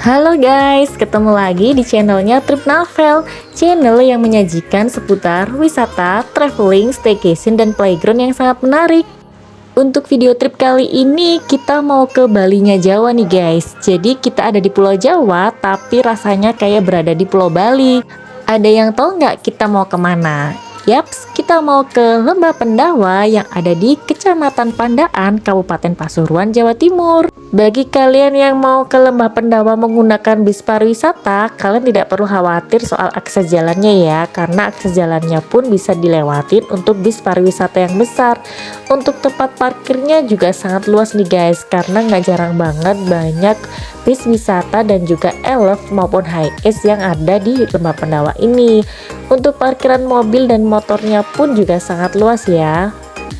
Halo guys, ketemu lagi di channelnya Trip Novel, channel yang menyajikan seputar wisata, traveling, staycation, dan playground yang sangat menarik. Untuk video trip kali ini kita mau ke Balinya Jawa nih guys. Jadi kita ada di Pulau Jawa tapi rasanya kayak berada di Pulau Bali. Ada yang tahu nggak kita mau kemana? Yaps, kita mau ke Lembah Pendawa yang ada di Kecamatan Pandaan, Kabupaten Pasuruan, Jawa Timur. Bagi kalian yang mau ke Lembah Pendawa menggunakan bis pariwisata, kalian tidak perlu khawatir soal akses jalannya ya, karena akses jalannya pun bisa dilewatin untuk bis pariwisata yang besar. Untuk tempat parkirnya juga sangat luas nih guys, karena nggak jarang banget banyak bis wisata dan juga elf maupun high-es yang ada di Lembah Pendawa ini. Untuk parkiran mobil dan motornya pun juga sangat luas ya.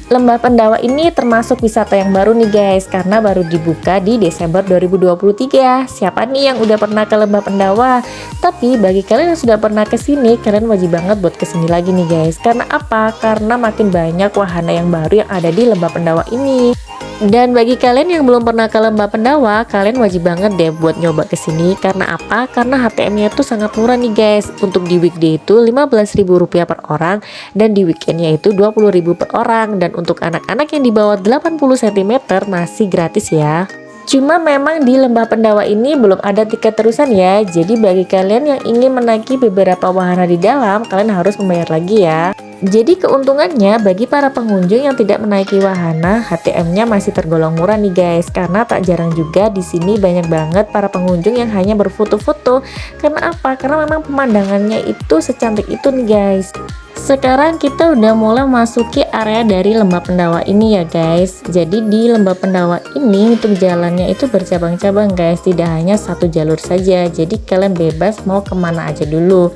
Lembah Pendawa ini termasuk wisata yang baru nih guys, karena baru dibuka di Desember 2023. Siapa nih yang udah pernah ke Lembah Pendawa? Tapi bagi kalian yang sudah pernah kesini, kalian wajib banget buat kesini lagi nih guys. Karena apa? Karena makin banyak wahana yang baru yang ada di Lembah Pendawa ini. Dan bagi kalian yang belum pernah ke Lembah Pendawa, kalian wajib banget deh buat nyoba kesini. Karena apa? Karena HTM-nya itu sangat murah nih guys. Untuk di weekday itu Rp15.000 per orang, dan di weekendnya itu Rp20.000 per orang. Dan untuk anak-anak yang di bawah 80 cm masih gratis ya. Cuma memang di Lembah Pendawa ini belum ada tiket terusan ya. Jadi bagi kalian yang ingin menaiki beberapa wahana di dalam, kalian harus membayar lagi ya. Jadi keuntungannya bagi para pengunjung yang tidak menaiki wahana, HTM-nya masih tergolong murah nih guys. Karena tak jarang juga di sini banyak banget para pengunjung yang hanya berfoto-foto. Karena apa? Karena memang pemandangannya itu secantik itu nih guys. Sekarang kita udah mulai masuki area dari Lembah Pendawa ini ya guys. Jadi di Lembah Pendawa ini untuk jalannya itu bercabang-cabang guys, tidak hanya satu jalur saja. Jadi kalian bebas mau kemana aja dulu.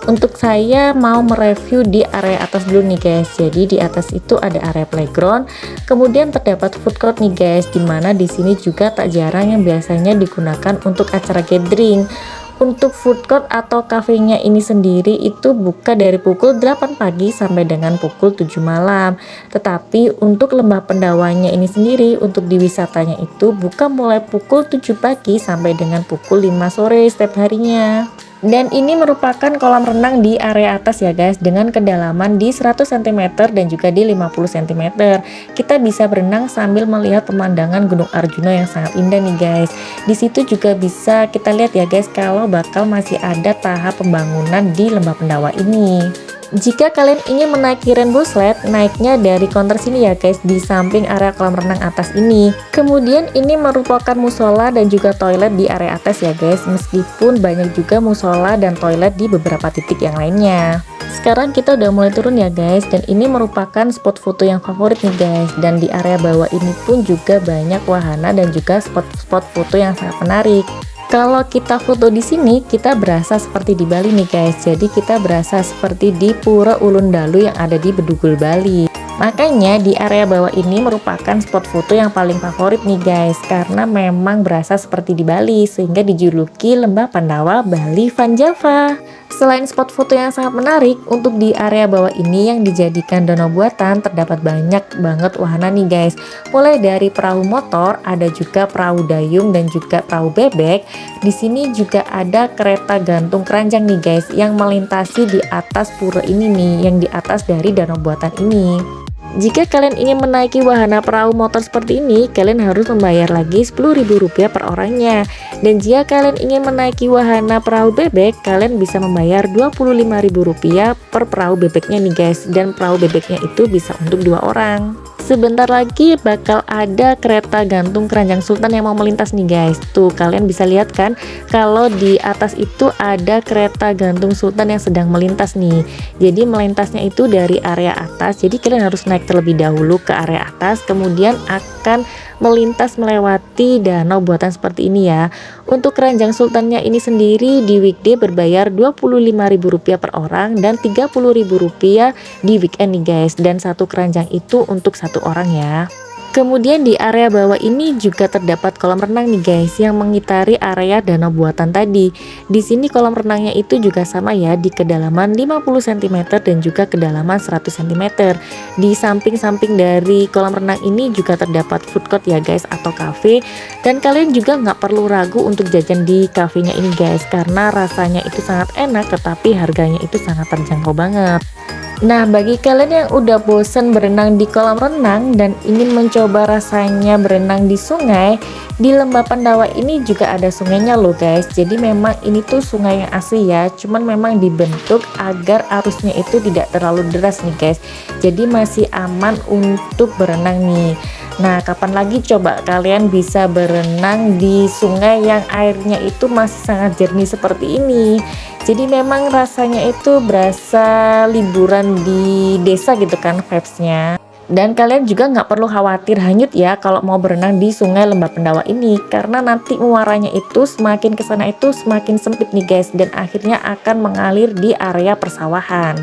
Untuk saya mau mereview di area atas dulu nih guys. Jadi di atas itu ada area playground, kemudian terdapat food court nih guys, dimana di sini juga tak jarang yang biasanya digunakan untuk acara gathering. Untuk food court atau kafenya ini sendiri itu buka dari pukul 8 pagi sampai dengan pukul 7 malam. Tetapi untuk Lembah Pendawanya ini sendiri, untuk di wisatanya itu buka mulai pukul 7 pagi sampai dengan pukul 5 sore setiap harinya. Dan ini merupakan kolam renang di area atas ya guys, dengan kedalaman di 100 cm dan juga di 50 cm. Kita bisa berenang sambil melihat pemandangan Gunung Arjuna yang sangat indah nih guys. Di situ juga bisa kita lihat ya guys, kalau bakal masih ada tahap pembangunan di Lembah Pendawa ini. Jika kalian ingin menaiki rainbow slide, naiknya dari counter sini ya guys, di samping area kolam renang atas ini. Kemudian ini merupakan musola dan juga toilet di area atas ya guys, meskipun banyak juga musola dan toilet di beberapa titik yang lainnya. Sekarang kita udah mulai turun ya guys, dan ini merupakan spot foto yang favorit nih guys. Dan di area bawah ini pun juga banyak wahana dan juga spot-spot foto yang sangat menarik. Kalau kita foto di sini, kita berasa seperti di Bali nih guys. Jadi kita berasa seperti di Pura Ulun Dalu yang ada di Bedugul, Bali. Makanya di area bawah ini merupakan spot foto yang paling favorit nih guys, karena memang berasa seperti di Bali, sehingga dijuluki Lembah Pendawa Bali Van Java. Selain spot foto yang sangat menarik, untuk di area bawah ini yang dijadikan danau buatan terdapat banyak banget wahana nih guys. Mulai dari perahu motor, ada juga perahu dayung dan juga perahu bebek. Di sini juga ada kereta gantung keranjang nih guys, yang melintasi di atas pura ini nih, yang di atas dari danau buatan ini. Jika kalian ingin menaiki wahana perahu motor seperti ini, kalian harus membayar lagi Rp10.000 per orangnya. Dan jika kalian ingin menaiki wahana perahu bebek, kalian bisa membayar Rp25.000 per perahu bebeknya nih guys. Dan perahu bebeknya itu bisa untuk 2 orang. Sebentar lagi bakal ada kereta gantung keranjang sultan yang mau melintas nih guys. Tuh kalian bisa lihat kan, kalau di atas itu ada kereta gantung sultan yang sedang melintas nih. Jadi melintasnya itu dari area atas, jadi kalian harus naik terlebih dahulu ke area atas, kemudian akan melintas melewati danau buatan seperti ini ya. Untuk keranjang sultannya ini sendiri di weekday berbayar Rp25.000 per orang dan Rp30.000 di weekend nih guys. Dan satu keranjang itu untuk 1 orang ya. Kemudian di area bawah ini juga terdapat kolam renang nih guys yang mengitari area danau buatan tadi. Di sini kolam renangnya itu juga sama ya, di kedalaman 50 cm dan juga kedalaman 100 cm. Di samping-samping dari kolam renang ini juga terdapat food court ya guys, atau cafe. Dan kalian juga nggak perlu ragu untuk jajan di kafenya ini guys, karena rasanya itu sangat enak tetapi harganya itu sangat terjangkau banget. Nah, bagi kalian yang udah bosen berenang di kolam renang dan ingin mencoba rasanya berenang di sungai, di Lembah Pandawa ini juga ada sungainya loh guys. Jadi memang ini tuh sungai yang asli ya, cuman memang dibentuk agar arusnya itu tidak terlalu deras nih guys. Jadi masih aman untuk berenang nih. Nah, kapan lagi coba kalian bisa berenang di sungai yang airnya itu masih sangat jernih seperti ini. Jadi memang rasanya itu berasa liburan di desa gitu kan vibes-nya. Dan kalian juga nggak perlu khawatir hanyut ya kalau mau berenang di sungai Lembah Pandawa ini, karena nanti muaranya itu semakin kesana itu semakin sempit nih guys, dan akhirnya akan mengalir di area persawahan.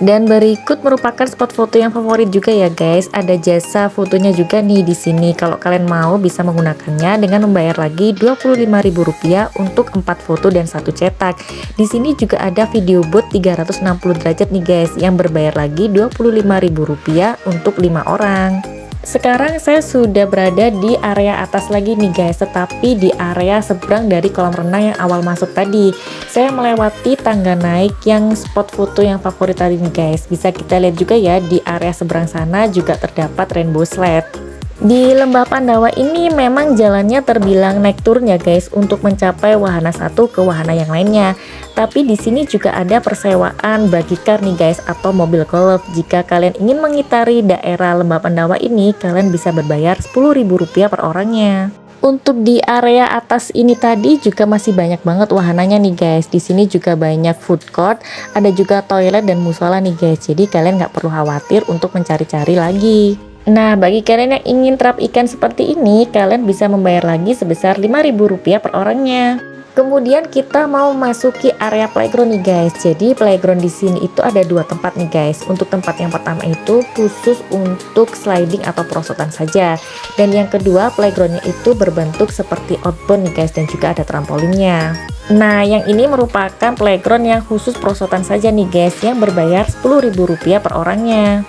Dan berikut merupakan spot foto yang favorit juga ya guys. Ada jasa fotonya juga nih di sini. Kalau kalian mau bisa menggunakannya dengan membayar lagi Rp25.000 untuk 4 foto dan 1 cetak. Di sini juga ada video booth 360 derajat nih guys yang berbayar lagi Rp25.000 untuk 5 orang. Sekarang saya sudah berada di area atas lagi nih guys, tetapi di area seberang dari kolam renang yang awal masuk tadi. Saya melewati tangga naik yang spot foto yang favorit tadi nih guys. Bisa kita lihat juga ya, di area seberang sana juga terdapat rainbow slide. Di Lembah Pandawa ini memang jalannya terbilang naik turun ya guys untuk mencapai wahana satu ke wahana yang lainnya. Tapi di sini juga ada persewaan bagi car nih guys, atau mobil golf. Jika kalian ingin mengitari daerah Lembah Pandawa ini, kalian bisa berbayar Rp10.000 per orangnya. Untuk di area atas ini tadi juga masih banyak banget wahananya nih guys. Di sini juga banyak food court, ada juga toilet dan musola nih guys. Jadi kalian nggak perlu khawatir untuk mencari-cari lagi. Nah, bagi kalian yang ingin terap ikan seperti ini, kalian bisa membayar lagi sebesar Rp5.000 per orangnya. Kemudian kita mau masuki area playground nih guys. Jadi playground di sini itu ada 2 tempat nih guys. Untuk tempat yang pertama itu khusus untuk sliding atau perosotan saja. Dan yang kedua playgroundnya itu berbentuk seperti outbound nih guys, dan juga ada trampolinnya. Nah, yang ini merupakan playground yang khusus perosotan saja nih guys, yang berbayar Rp10.000 per orangnya.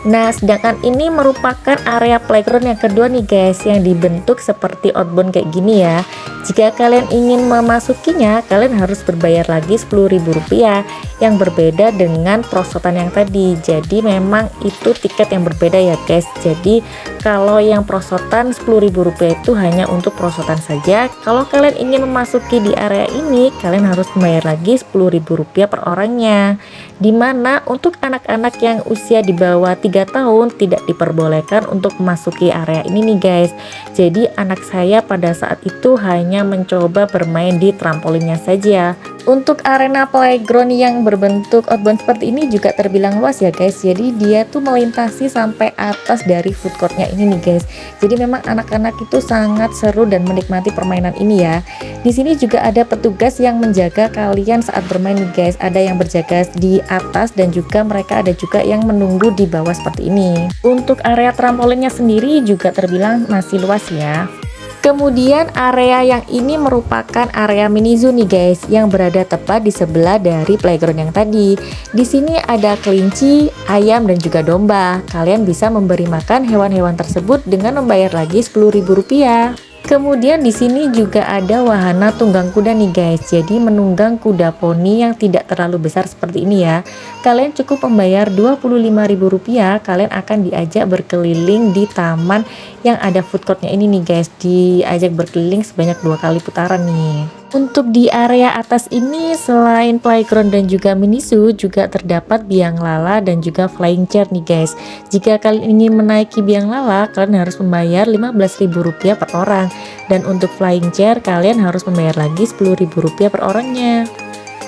Nah, sedangkan ini merupakan area playground yang kedua nih guys, yang dibentuk seperti outbound kayak gini ya. Jika kalian ingin memasukinya, kalian harus berbayar lagi Rp10.000 yang berbeda dengan perosotan yang tadi. Jadi memang itu tiket yang berbeda ya guys. Jadi kalau yang perosotan Rp10.000 itu hanya untuk perosotan saja. Kalau kalian ingin memasuki di area ini, kalian harus membayar lagi Rp10.000 per orangnya. Dimana untuk anak-anak yang usia di bawah 3 tahun tidak diperbolehkan untuk memasuki area ini nih guys. Jadi anak saya pada saat itu hanya mencoba bermain di trampolinnya saja. Untuk arena playground yang berbentuk outbound seperti ini juga terbilang luas ya guys. Jadi dia tuh melintasi sampai atas dari food courtnya ini nih guys. Jadi memang anak-anak itu sangat seru dan menikmati permainan ini ya. Di sini juga ada petugas yang menjaga kalian saat bermain nih guys. Ada yang berjaga di atas dan juga mereka ada juga yang menunggu di bawah seperti ini. Untuk area trampolinnya sendiri juga terbilang masih luas ya. Kemudian area yang ini merupakan area mini zoo nih guys, yang berada tepat di sebelah dari playground yang tadi. Di sini ada kelinci, ayam dan juga domba. Kalian bisa memberi makan hewan-hewan tersebut dengan membayar lagi Rp10.000. Kemudian di sini juga ada wahana tunggang kuda nih guys. Jadi menunggang kuda poni yang tidak terlalu besar seperti ini ya. Kalian cukup membayar Rp25.000, kalian akan diajak berkeliling di taman yang ada food courtnya ini nih guys. Diajak berkeliling sebanyak 2 kali putaran nih. Untuk di area atas ini selain playground dan juga mini zoo juga terdapat biang lala dan juga flying chair nih guys. Jika kalian ingin menaiki biang lala, kalian harus membayar Rp15.000 per orang. Dan untuk flying chair kalian harus membayar lagi Rp10.000 per orangnya.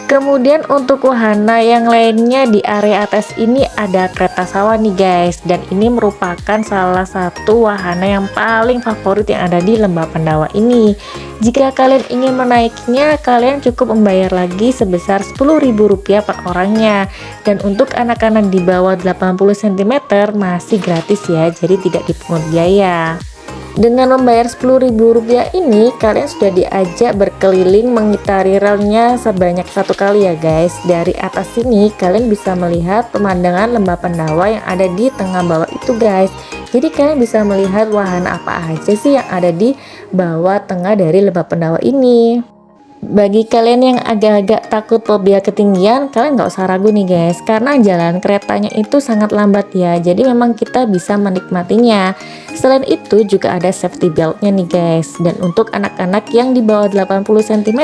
Kemudian untuk wahana yang lainnya di area atas ini ada kereta sawah nih guys. Dan ini merupakan salah satu wahana yang paling favorit yang ada di Lembah Pandawa ini. Jika kalian ingin menaikinya, kalian cukup membayar lagi sebesar Rp10.000 per orangnya. Dan untuk anak-anak di bawah 80 cm masih gratis ya, jadi tidak dipungut biaya. Dengan membayar Rp10.000 ini, kalian sudah diajak berkeliling mengitari relnya sebanyak 1 kali ya guys. Dari atas sini kalian bisa melihat pemandangan Lembah Pandawa yang ada di tengah bawah itu guys. Jadi kalian bisa melihat wahana apa aja sih yang ada di bawah tengah dari Lembah Pandawa ini. Bagi kalian yang agak-agak takut fobia ketinggian, kalian nggak usah ragu nih guys, karena jalan keretanya itu sangat lambat ya, jadi memang kita bisa menikmatinya. Selain itu juga ada safety beltnya nih guys. Dan untuk anak-anak yang di bawah 80 cm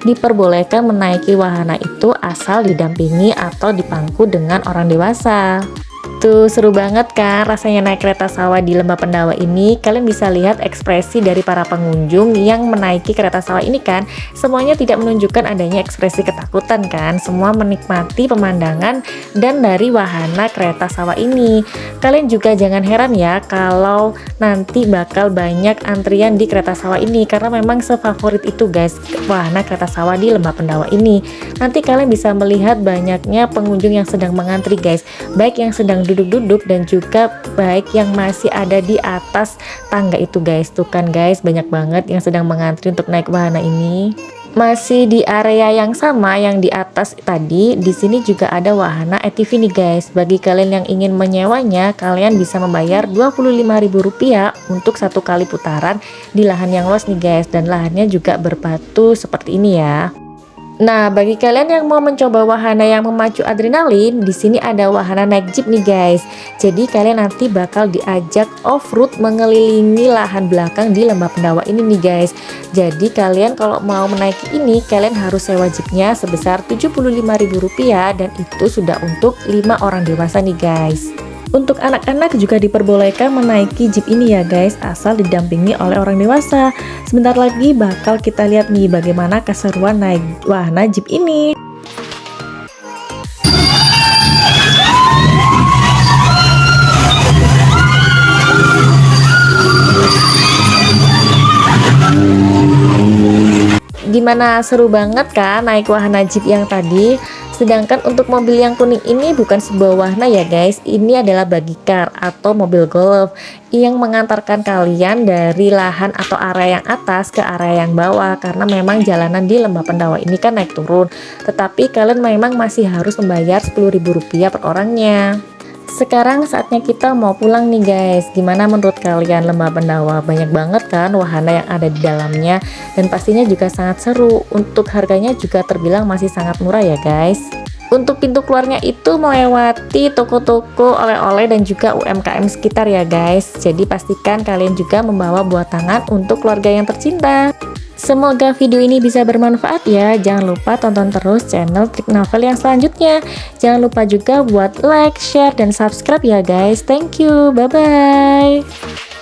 diperbolehkan menaiki wahana itu asal didampingi atau dipangku dengan orang dewasa. Tuh seru banget kan rasanya naik kereta sawah di Lembah Pandawa ini. Kalian bisa lihat ekspresi dari para pengunjung yang menaiki kereta sawah ini kan. Semuanya tidak menunjukkan adanya ekspresi ketakutan kan. Semua menikmati pemandangan dan dari wahana kereta sawah ini. Kalian juga jangan heran ya kalau nanti bakal banyak antrian di kereta sawah ini, karena memang sefavorit itu guys wahana kereta sawah di Lembah Pandawa ini. Nanti kalian bisa melihat banyaknya pengunjung yang sedang mengantri guys, baik yang sedang duduk-duduk dan juga baik yang masih ada di atas tangga itu guys. Tuh kan guys, banyak banget yang sedang mengantri untuk naik wahana ini. Masih di area yang sama yang di atas tadi, di sini juga ada wahana ATV nih guys. Bagi kalian yang ingin menyewanya, kalian bisa membayar Rp25.000 untuk 1 kali putaran di lahan yang luas nih guys. Dan lahannya juga berbatu seperti ini ya. Nah, bagi kalian yang mau mencoba wahana yang memacu adrenalin, di sini ada wahana naik jeep nih guys. Jadi kalian nanti bakal diajak off-road mengelilingi lahan belakang di Lembah Pandawa ini nih guys. Jadi kalian kalau mau menaiki ini, kalian harus sewa jeepnya sebesar Rp75.000 dan itu sudah untuk 5 orang dewasa nih guys. Untuk anak-anak juga diperbolehkan menaiki jeep ini ya guys, asal didampingi oleh orang dewasa. Sebentar lagi bakal kita lihat nih bagaimana keseruan naik wahana jeep ini. Gimana, seru banget kan naik wahana jeep yang tadi? Sedangkan untuk mobil yang kuning ini bukan sebuah wahana ya guys, ini adalah buggy car atau mobil golf yang mengantarkan kalian dari lahan atau area yang atas ke area yang bawah, karena memang jalanan di Lembah Pandawa ini kan naik turun, tetapi kalian memang masih harus membayar Rp10.000 per orangnya. Sekarang saatnya kita mau pulang nih guys. Gimana menurut kalian Lembah Pandawa? Banyak banget kan wahana yang ada di dalamnya, dan pastinya juga sangat seru. Untuk harganya juga terbilang masih sangat murah ya guys. Untuk pintu keluarnya itu melewati toko-toko oleh-oleh dan juga UMKM sekitar ya guys. Jadi pastikan kalian juga membawa buah tangan untuk keluarga yang tercinta. Semoga video ini bisa bermanfaat ya. Jangan lupa tonton terus channel Tripnavel yang selanjutnya. Jangan lupa juga buat like, share, dan subscribe ya guys. Thank you, bye-bye.